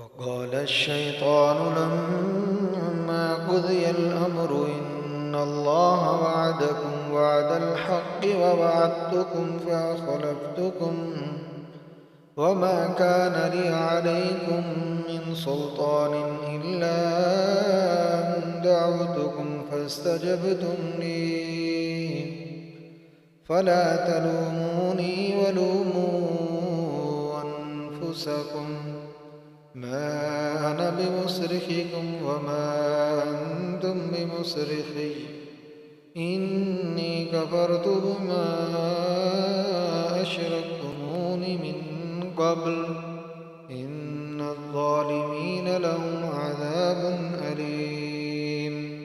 وقال الشيطان لما قضي الأمر إن الله وعدكم وعد الحق ووعدتكم فأخلفتكم وما كان لي عليكم من سلطان إلا أن دعوتكم فاستجبتم لي فلا تلوموني ولوموا أنفسكم ما أنا بمصرخكم وما أنتم بمصرخي إني كفرت بما أشركتمون من قبل إن الظالمين لهم عذاب أليم.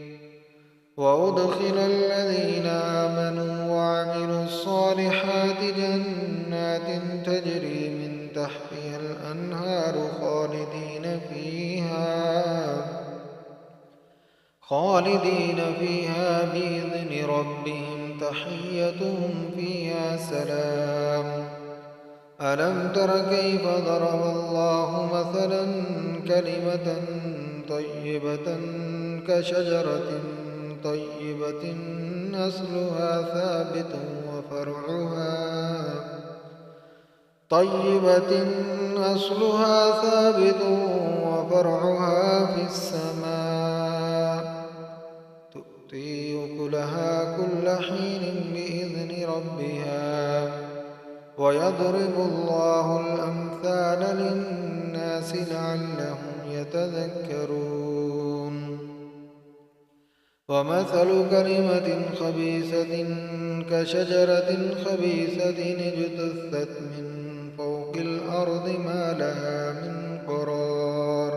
وأدخل الذين آمنوا وعملوا الصالحات جنات تجري من تحتها الأنهار خالدين فيها بإذن ربهم تحيتهم فيها سلام. ألم تر كيف ضرب الله مثلا كلمة طيبة كشجرة طيبة أصلها ثابت وفرعها في السماء تؤتي أكلها كل حين بإذن ربها ويضرب الله الأمثال للناس لعلهم يتذكرون. ومثل كلمة خبيثة كشجرة خبيثة اجتثت من فوق الأرض ما لها من قرار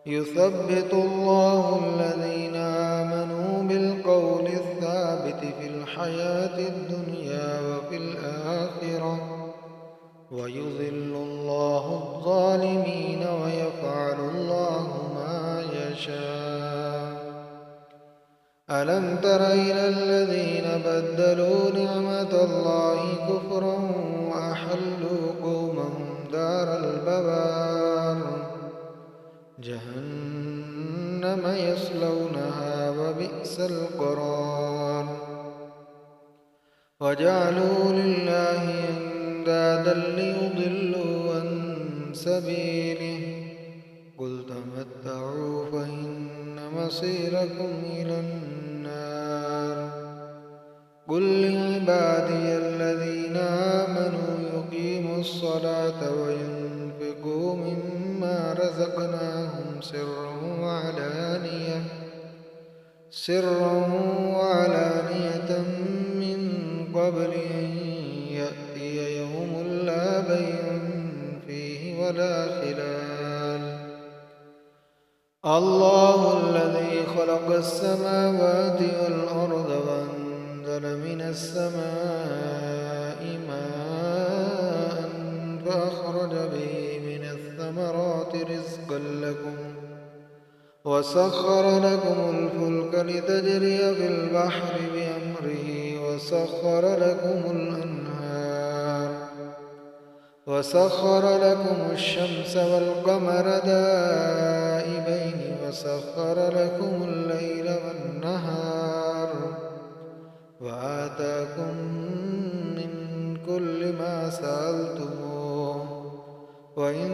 يثبت الله الذين آمنوا بالقول الثابت في الحياة الدنيا وفي الآخرة ويذل الله الظالمين ويفعل الله ما يشاء. ألم تر إلى الذين بدلوا نعمة الله كفرا وأحلوا قومهم دار البوار جهنم يصلونها وبئس القرار. وجعلوا لله أندادا ليضلوا عن سبيله قل تمتعوا فإن مصيركم إلى النار. قل لعبادي الذين آمنوا يقيموا الصلاة وينفقوا مما رزقناهم سرا وعلانية من قبل أن يأتي يوم لا بيع فيه ولا خلال. الله الذي خلق السماوات والأرض وأنزل من السماء ماء فأخرج به من الثمرات رزقا لكم وسخر لكم الفلك لتجري في البحر بأمره وسخر لكم الشمس والقمر دائبين وسخر لكم الليل والنهار وآتاكم من كل ما سألتموه وإن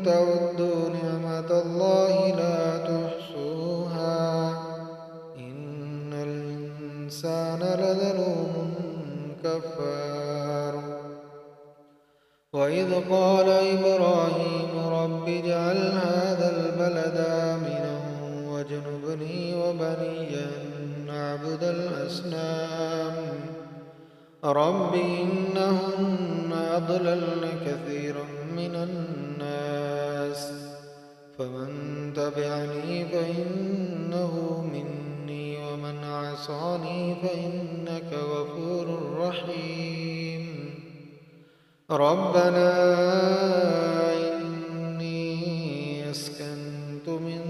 تعدوا نعمة الله لا تحصوها إن الإنسان لظلوم كفار. وإذ قال إبراهيم رب اجعل هذا البلد آمنا واجنبني وبني أن نعبد الأصنام رب إنهن أضللن كثيرا من الناس فمن تبعني فإنه مني ومن عصاني فإنك غفور رحيم. ربنا إني أسكنت من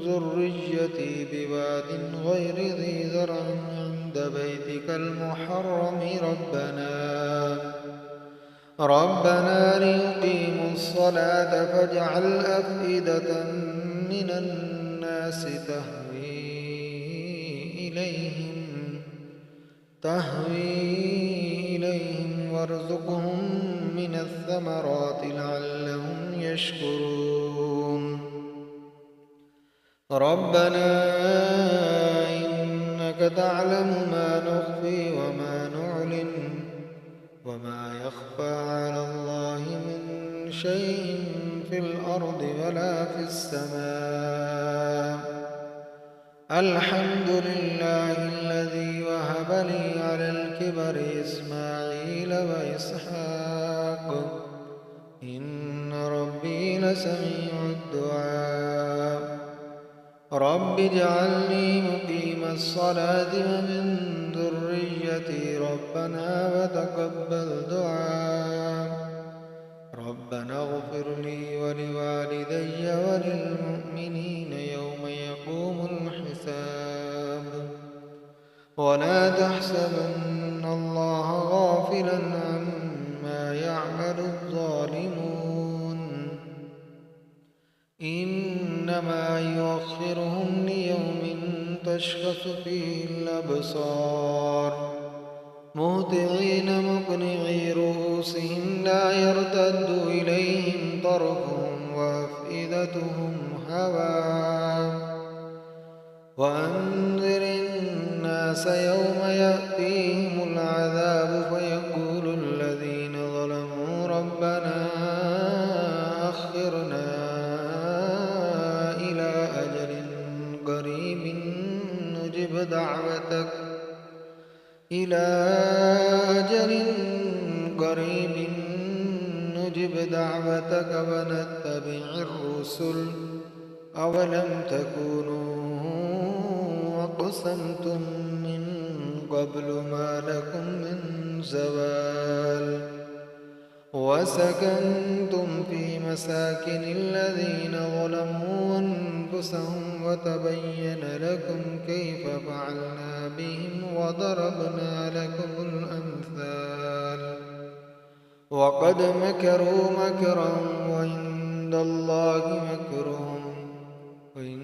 ذريتي بواد غير ذي زرع عند بيتك المحرم ربنا ليقيموا الصلاة فاجعل أفئدة من الناس تهوي إليهم وارزقهم من الثمرات لعلهم يشكرون ربنا إنك تعلم ما نخفي وما نعلن وما يخفى على الله من شيء في الأرض ولا في السماء الحمد لله الذي وهب لي على الكبر إسماعيل وإسحاق إن ربي لسميع الدعاء رب اجعلني مقيم الصلاة ومن ذريتي ربنا وتقبل دعاء ربنا اغفر لي ولوالدي وللمؤمنين يوم يقوم الحساب ولا تحسبن الله غافلا عما يعمل الظالمون إنما يؤخرهم ليوم تشخص فيه الأبصار مهطعين مقنعي رؤوسهم لا يرتد إليهم طرفهم وأفئدتهم هواء وأنذر الناس يوم يأتيهم العذاب فيقول الذين ظلموا ربنا أخرنا إلى أجل قريب نجب دعوتك ونتبع الرسل أولم تكونوا أقسمتم من قبل ما لكم من زوال وسكنتم في مساكن الذين ظلموا أنفسهم وتبين لكم كيف فعلنا بهم وضربنا لكم الأمثال وقد مكروا مكرا وعند الله مكرهم وإن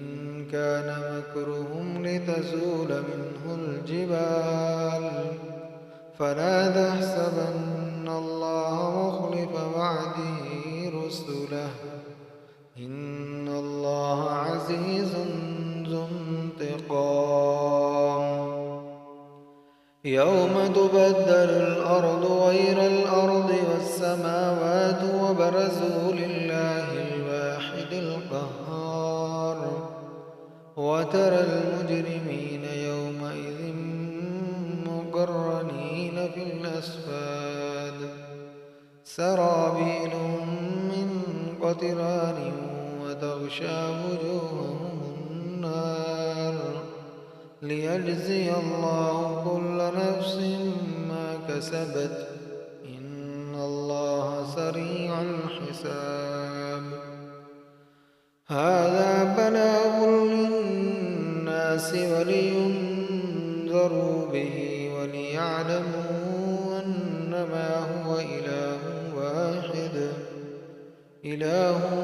كان مكرهم لتزول منه الجبال فلا تحسبن الله مخلف وعده رسله إن الله عزيز ذو انتقام يوم تبدل الأرض غير الأرض والسماوات وبرزوا لله الواحد القهار وترى المجرمين يومئذ مقرنين في الأصفاد سرابيلهم من قطران وتغشى وجوههم النار ليجزي الله كل نفس ما كسبت إن الله سريع الحساب هذا بلاغ للناس ولينذروا به وليعلموا أنما هو إله